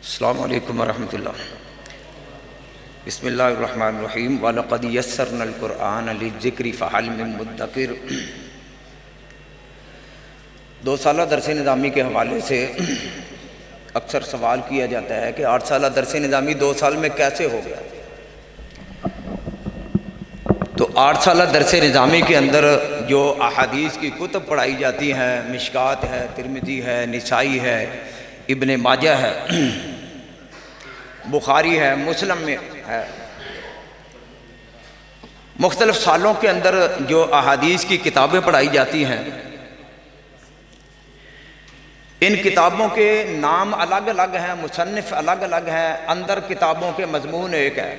السلام علیکم ورحمۃ اللہ۔ بسم اللہ الرحمن الرحیم۔ وَلَقَدْ يَسَّرْنَا الْقُرْآنَ لِلذِّكْرِ فَهَلْ مِن مُدَّكِرٍ۔ 2 سالہ درس نظامی کے حوالے سے اکثر سوال کیا جاتا ہے کہ 8 سالہ درس نظامی 2 سال میں کیسے ہو گیا؟ تو 8 سالہ درس نظامی کے اندر جو احادیث کی کتب پڑھائی جاتی ہیں، مشکات ہے، ترمذی ہے، نسائی ہے، ابن ماجہ ہے، بخاری ہے، مسلم میں ہے، مختلف سالوں کے اندر جو احادیث کی کتابیں پڑھائی جاتی ہیں، ان کتابوں کے نام الگ الگ ہیں، مصنف الگ الگ ہیں، اندر کتابوں کے مضمون ایک ہے۔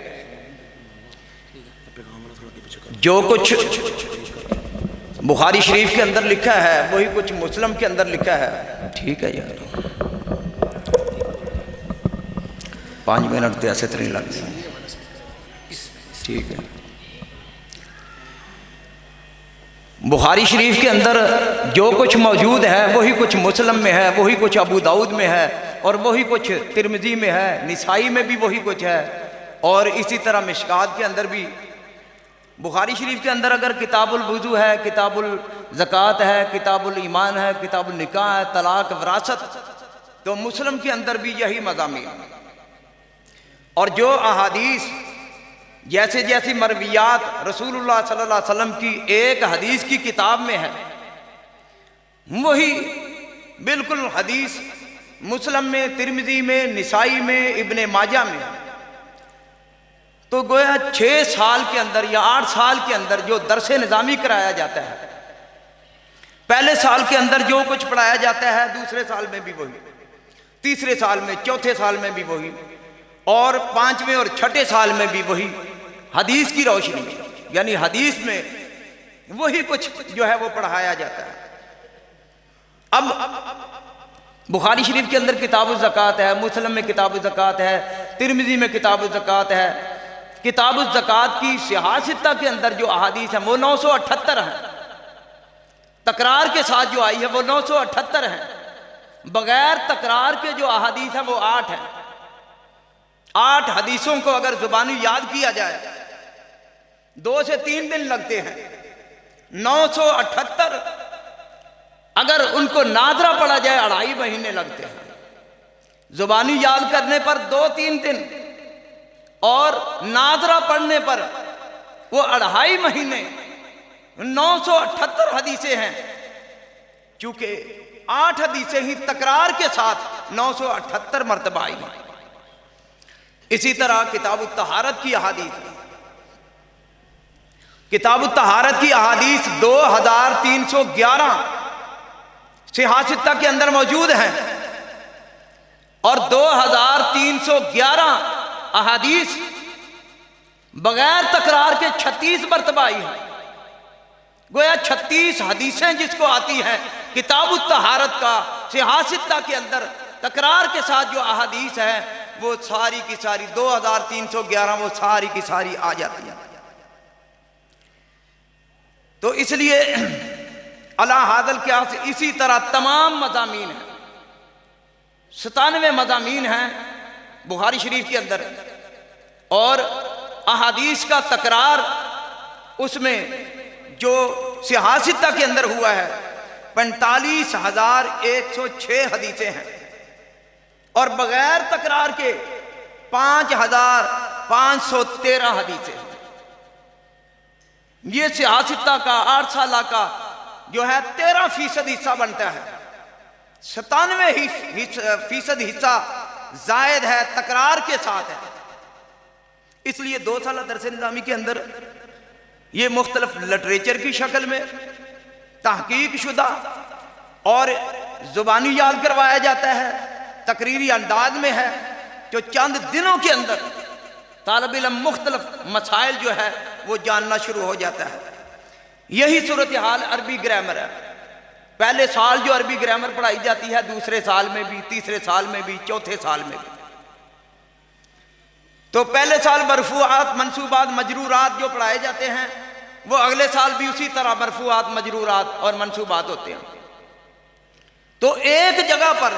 جو کچھ بخاری شریف کے اندر لکھا ہے وہی کچھ مسلم کے اندر لکھا ہے۔ ٹھیک ہے یار، 5 منٹ تو ایسے تو نہیں لگتے۔ ٹھیک ہے، بخاری شریف کے اندر جو کچھ موجود ہے وہی کچھ مسلم میں ہے، وہی کچھ ابو داؤد میں ہے، اور وہی کچھ ترمذی میں ہے، نسائی میں بھی وہی کچھ ہے، اور اسی طرح مشکات کے اندر بھی۔ بخاری شریف کے اندر اگر کتاب الوضو ہے، کتاب الزکوٰۃ ہے، کتاب الایمان ہے، کتاب النکاح ہے، طلاق، وراثت، تو مسلم کے اندر بھی یہی مضامین۔ اور جو احادیث جیسے جیسی مرویات رسول اللہ صلی اللہ علیہ وسلم کی ایک حدیث کی کتاب میں ہے، وہی بالکل حدیث مسلم میں، ترمذی میں، نسائی میں، ابن ماجہ میں۔ تو گویا 6 سال کے اندر یا 8 سال کے اندر جو درس نظامی کرایا جاتا ہے، پہلے سال کے اندر جو کچھ پڑھایا جاتا ہے دوسرے سال میں بھی وہی، تیسرے سال میں، چوتھے سال میں بھی وہی، اور 5ویں اور 6ٹھے سال میں بھی وہی، حدیث کی روشنی میں، یعنی حدیث میں وہی کچھ جو ہے وہ پڑھایا جاتا ہے۔ اب بخاری شریف کے اندر کتاب الزکوٰۃ ہے، مسلم میں کتاب الزکوٰۃ ہے، ترمذی میں کتاب الزکوٰۃ ہے۔ کتاب الزکوٰۃ کی صحاح ستہ کے اندر جو احادیث ہیں وہ 978 ہیں، تکرار کے ساتھ جو آئی ہے وہ 978 ہیں، بغیر تکرار کے جو احادیث ہیں وہ 8 ہیں۔ 8 حدیثوں کو اگر زبانی یاد کیا جائے 2 سے 3 دن لگتے ہیں۔ 978 اگر ان کو ناظرہ پڑھا جائے 2.5 مہینے لگتے ہیں، زبانی یاد کرنے پر 2-3 دن، اور ناظرہ پڑھنے پر وہ 2.5 مہینے۔ 978 حدیثیں ہیں، چونکہ 8 حدیثیں ہی تکرار کے ساتھ 978 مرتبہ آئی ہیں۔ اسی طرح کتاب الطہارت کی احادیث، کتاب الطہارت کی احادیث 2311 صحاح ستہ کے اندر موجود ہیں، اور 2311 احادیث بغیر تکرار کے 36 مرتبہ آئی ہیں۔ گویا 36 حدیثیں جس کو آتی ہیں کتاب الطہارت کا صحاح ستہ کے اندر تکرار کے ساتھ جو احادیث ہیں وہ ساری کی ساری 2311 وہ ساری کی ساری آ جاتی ہیں۔ تو اس لیے علی ھذا القیاس اسی طرح تمام مضامین ہیں، 97 مضامین ہیں بخاری شریف کے اندر، اور احادیث کا تکرار اس میں جو صحاح ستہ کے اندر ہوا ہے 45,106 حدیثیں ہیں، اور بغیر تکرار کے 5,513 حدیثیں ہیں۔ یہ صحاح ستہ کا 8 سالہ کا جو ہے 13% حصہ بنتا ہے، 97% حصہ زائد ہے، تکرار کے ساتھ ہے۔ اس لیے 2 سالہ درس نظامی کے اندر یہ مختلف لٹریچر کی شکل میں تحقیق شدہ اور زبانی یاد کروایا جاتا ہے، تقریری انداز میں ہے، جو چند دنوں کے اندر طالب علم مختلف مسائل جو ہے وہ جاننا شروع ہو جاتا ہے۔ یہی صورتحال عربی گرامر ہے۔ پہلے سال جو عربی گرامر پڑھائی جاتی ہے، دوسرے سال میں بھی، تیسرے سال میں بھی، چوتھے سال میں بھی۔ تو پہلے سال مرفوعات، منصوبات، مجرورات جو پڑھائے جاتے ہیں وہ اگلے سال بھی اسی طرح مرفوعات، مجرورات اور منصوبات ہوتے ہیں۔ تو ایک جگہ پر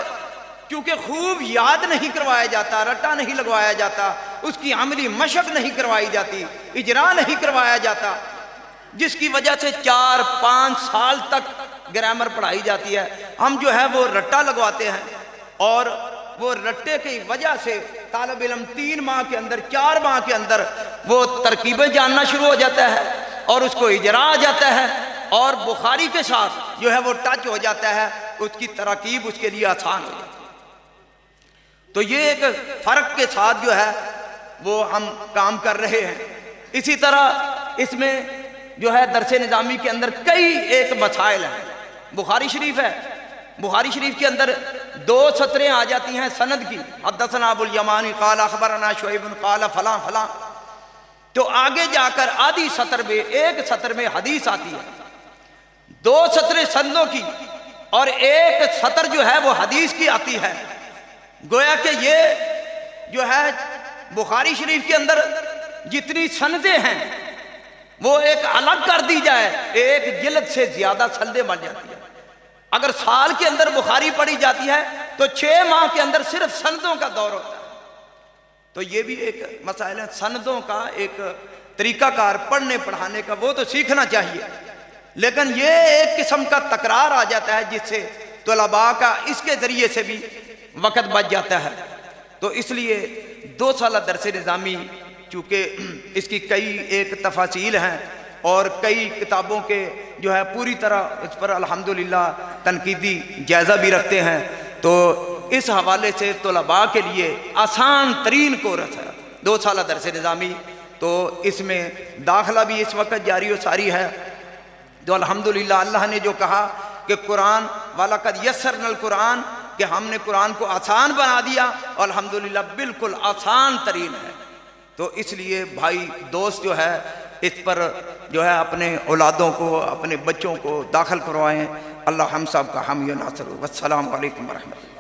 کیونکہ خوب یاد نہیں کروایا جاتا، رٹا نہیں لگوایا جاتا، اس کی عملی مشق نہیں کروائی جاتی، اجرا نہیں کروایا جاتا، جس کی وجہ سے 4-5 سال تک گرامر پڑھائی جاتی ہے۔ ہم جو ہے وہ رٹا لگواتے ہیں، اور وہ رٹے کی وجہ سے طالب علم 3 ماہ کے اندر 4 ماہ کے اندر وہ ترکیبیں جاننا شروع ہو جاتا ہے، اور اس کو اجرا آ جاتا ہے، اور بخاری کے ساتھ جو ہے وہ ٹچ ہو جاتا ہے، اس کی تراکیب اس کے لیے آسان ہو جاتی ہے۔ تو یہ ایک فرق کے ساتھ جو ہے وہ ہم کام کر رہے ہیں۔ اسی طرح اس میں جو ہے درس نظامی کے اندر کئی ایک مسائل ہیں۔ بخاری شریف ہے، بخاری شریف کے اندر 2 سطریں آ جاتی ہیں سند کی، حدثنا ابو الیمانی قال اخبرنا شعیب قال فلاں فلاں، تو آگے جا کر آدھی سطر میں، ایک سطر میں حدیث آتی ہے، 2 سطریں سندوں کی اور ایک سطر جو ہے وہ حدیث کی آتی ہے۔ گویا کہ یہ جو ہے بخاری شریف کے اندر جتنی سندیں ہیں وہ ایک الگ کر دی جائے، ایک جلد سے زیادہ سندیں بن جاتی ہیں۔ اگر سال کے اندر بخاری پڑھی جاتی ہے تو 6 ماہ کے اندر صرف سندوں کا دور ہوتا ہے۔ تو یہ بھی ایک مسائل ہے، سندوں کا ایک طریقہ کار پڑھنے پڑھانے کا، وہ تو سیکھنا چاہیے، لیکن یہ ایک قسم کا تکرار آ جاتا ہے جس سے طلباء کا اس کے ذریعے سے بھی وقت بچ جاتا ہے۔ تو اس لیے 2 سالہ درس نظامی چونکہ اس کی کئی ایک تفاصیل ہیں اور کئی کتابوں کے جو ہے پوری طرح اس پر الحمدللہ تنقیدی جائزہ بھی رکھتے ہیں، تو اس حوالے سے طلباء کے لیے آسان ترین کورس ہے 2 سالہ درس نظامی۔ تو اس میں داخلہ بھی اس وقت جاری و ساری ہے، تو الحمدللہ اللہ نے جو کہا کہ قرآن وَلَقَدْ يَسَّرْنَا الْقُرْآنَ، کہ ہم نے قرآن کو آسان بنا دیا، اور الحمدللہ بالکل آسان ترین ہے۔ تو اس لیے بھائی دوست جو ہے اس پر جو ہے اپنے اولادوں کو، اپنے بچوں کو داخل کروائیں۔ اللہ ہم سب کا حامی و ناصر ہو۔ والسلام علیکم ورحمۃ اللہ۔